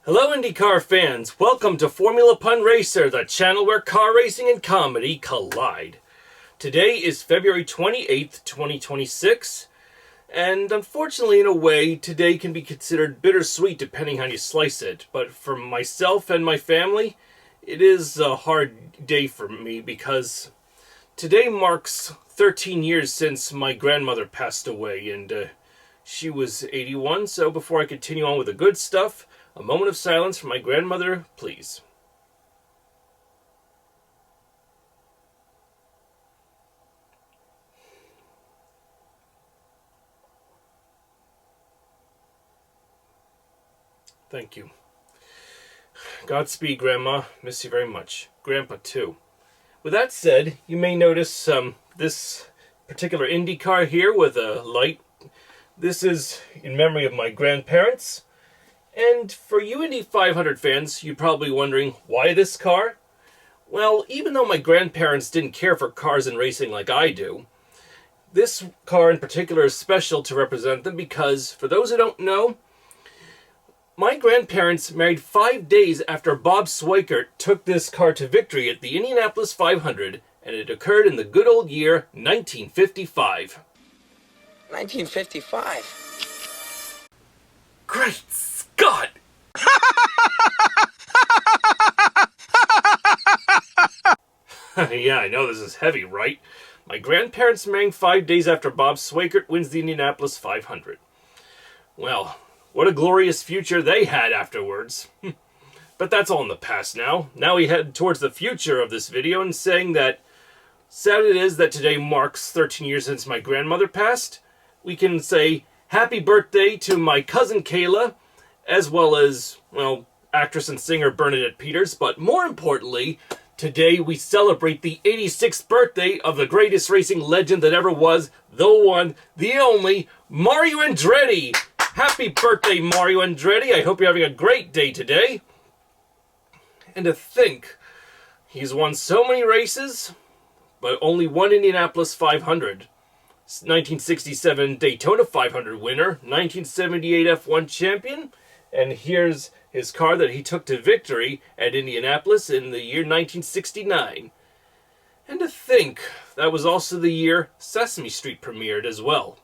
Hello IndyCar fans, welcome to Formula Pun Racer, the channel where car racing and comedy collide. Today is February 28th, 2026, and unfortunately in a way, today can be considered bittersweet depending how you slice it. But for myself and my family, it is a hard day for me because today marks 13 years since my grandmother passed away, and she was 81, so before I continue on with the good stuff, a moment of silence for my grandmother, please. Thank you. Godspeed, Grandma. Miss you very much. Grandpa, too. With that said, you may notice this particular Indy car here with a light. This is in memory of my grandparents. And for you Indy 500 fans, you're probably wondering, why this car? Well, even though my grandparents didn't care for cars and racing like I do, this car in particular is special to represent them because, for those who don't know, my grandparents married 5 days after Bob Swikert took this car to victory at the Indianapolis 500, and it occurred in the good old year 1955. 1955? Great God! Yeah, I know this is heavy, right? My grandparents marrying 5 days after Bob Swikert wins the Indianapolis 500. Well, what a glorious future they had afterwards. But that's all in the past now. Now we head towards the future of this video and saying that sad it is that today marks 13 years since my grandmother passed. We can say happy birthday to my cousin Kayla, as well as, well, actress and singer Bernadette Peters, but more importantly, today we celebrate the 86th birthday of the greatest racing legend that ever was, the one, the only, Mario Andretti! Happy birthday, Mario Andretti! I hope you're having a great day today. And to think, he's won so many races, but only one Indianapolis 500. 1967 Daytona 500 winner, 1978 F1 champion, and here's his car that he took to victory at Indianapolis in the year 1969. And to think, that was also the year Sesame Street premiered as well.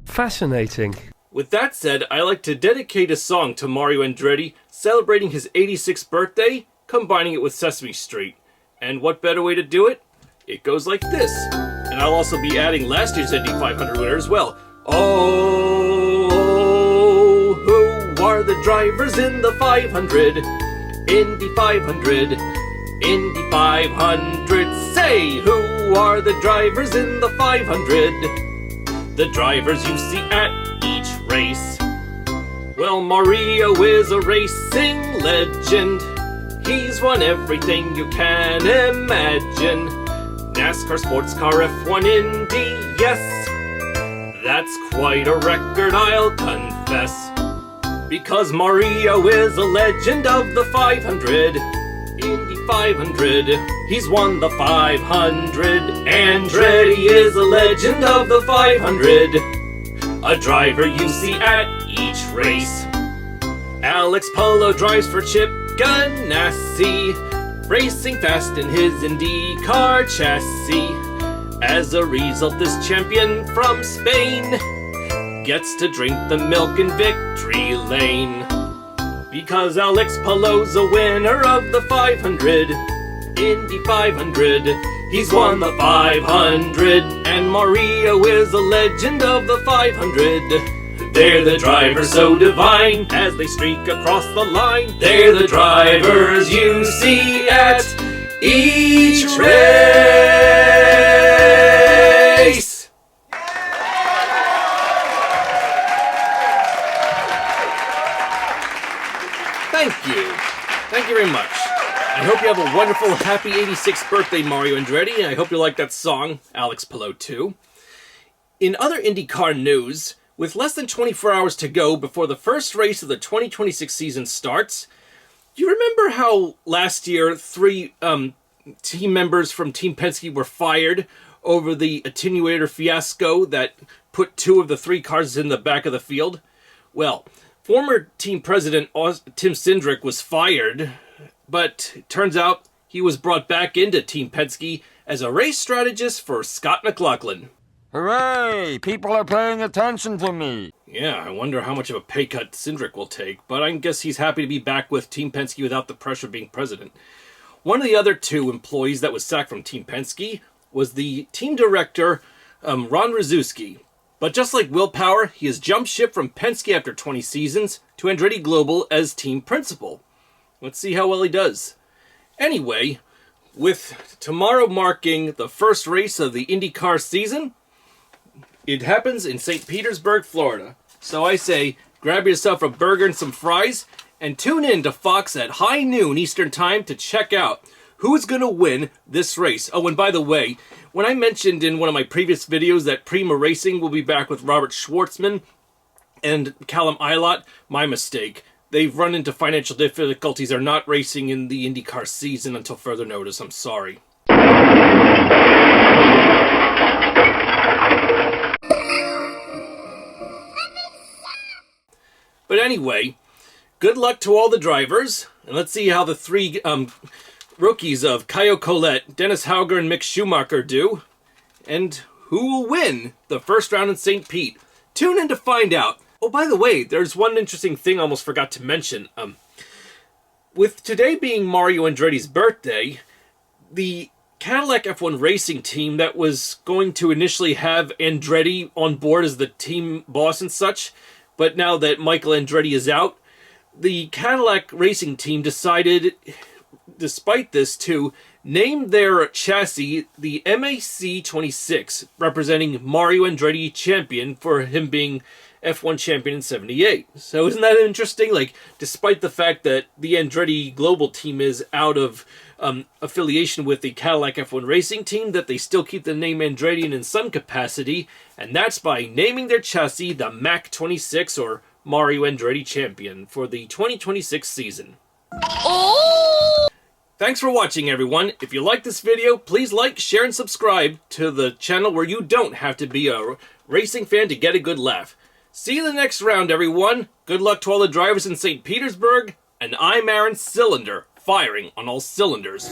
Fascinating. With that said, I like to dedicate a song to Mario Andretti, celebrating his 86th birthday, combining it with Sesame Street. And what better way to do it? It goes like this. And I'll also be adding last year's Indy 500 winner as well. Oh, who are the drivers in the 500? Indy 500, Indy 500. Say, who are the drivers in the 500? The drivers you see at each race. Well, Mario is a racing legend. He's won everything you can imagine. NASCAR, sports car, F1, Indy, yes. That's quite a record, I'll confess. Because Mario is a legend of the 500. Indy 500, he's won the 500. Andretti is a legend of the 500. A driver you see at each race. Alex Polo drives for Chip Ganassi, racing fast in his IndyCar chassis. As a result, this champion from Spain gets to drink the milk in victory lane. Because Alex Polo's a winner of the 500, Indy 500, he's won the 500. And Mario is a legend of the 500. They're the drivers so divine as they streak across the line. They're the drivers you see at each race. Thank you. Thank you very much. I hope you have a wonderful, happy 86th birthday, Mario Andretti, and I hope you like that song, Alex Palou, too. In other IndyCar news, with less than 24 hours to go before the first race of the 2026 season starts, do you remember how last year 3 team members from Team Penske were fired over the attenuator fiasco that put 2 of the 3 cars in the back of the field? Well, Former team president Tim Cindric was fired, but it turns out he was brought back into Team Penske as a race strategist for Scott McLaughlin. Hooray! People are paying attention to me. Yeah, I wonder how much of a pay cut Cindric will take, but I guess he's happy to be back with Team Penske without the pressure of being president. One of the other two employees that was sacked from Team Penske was the team director, Ron Ruzewski. But just like Willpower, he has jumped ship from Penske after 20 seasons to Andretti Global as team principal. Let's see how well he does. Anyway, with tomorrow marking the first race of the IndyCar season, it happens in St. Petersburg, Florida. So I say, grab yourself a burger and some fries, and tune in to Fox at high noon Eastern Time to check out who's going to win this race. Oh, and by the way, when I mentioned in one of my previous videos that Prima Racing will be back with Robert Schwartzman and Callum Ilott, my mistake. They've run into financial difficulties, are not racing in the IndyCar season until further notice. I'm sorry. But anyway, good luck to all the drivers, and let's see how the three rookies of Caio Collet, Dennis Hauger, and Mick Schumacher do, and who will win the first round in St. Pete. Tune in to find out. Oh, by the way, there's one interesting thing I almost forgot to mention. With today being Mario Andretti's birthday, the Cadillac F1 racing team that was going to initially have Andretti on board as the team boss and such, but now that Michael Andretti is out, the Cadillac racing team decided, despite this, to name their chassis the MAC-26, representing Mario Andretti Champion, for him being F1 champion in 78. So isn't that interesting? Like, despite the fact that the Andretti Global team is out of affiliation with the Cadillac F1 racing team, that they still keep the name Andretti in some capacity, and that's by naming their chassis the MAC-26, or Mario Andretti Champion, for the 2026 season. Oh! Thanks for watching, everyone. If you like this video, please like, share, and subscribe to the channel where you don't have to be a racing fan to get a good laugh. See you in the next round, everyone. Good luck to all the drivers in St. Petersburg, and I'm Aaron Cylinder, firing on all cylinders.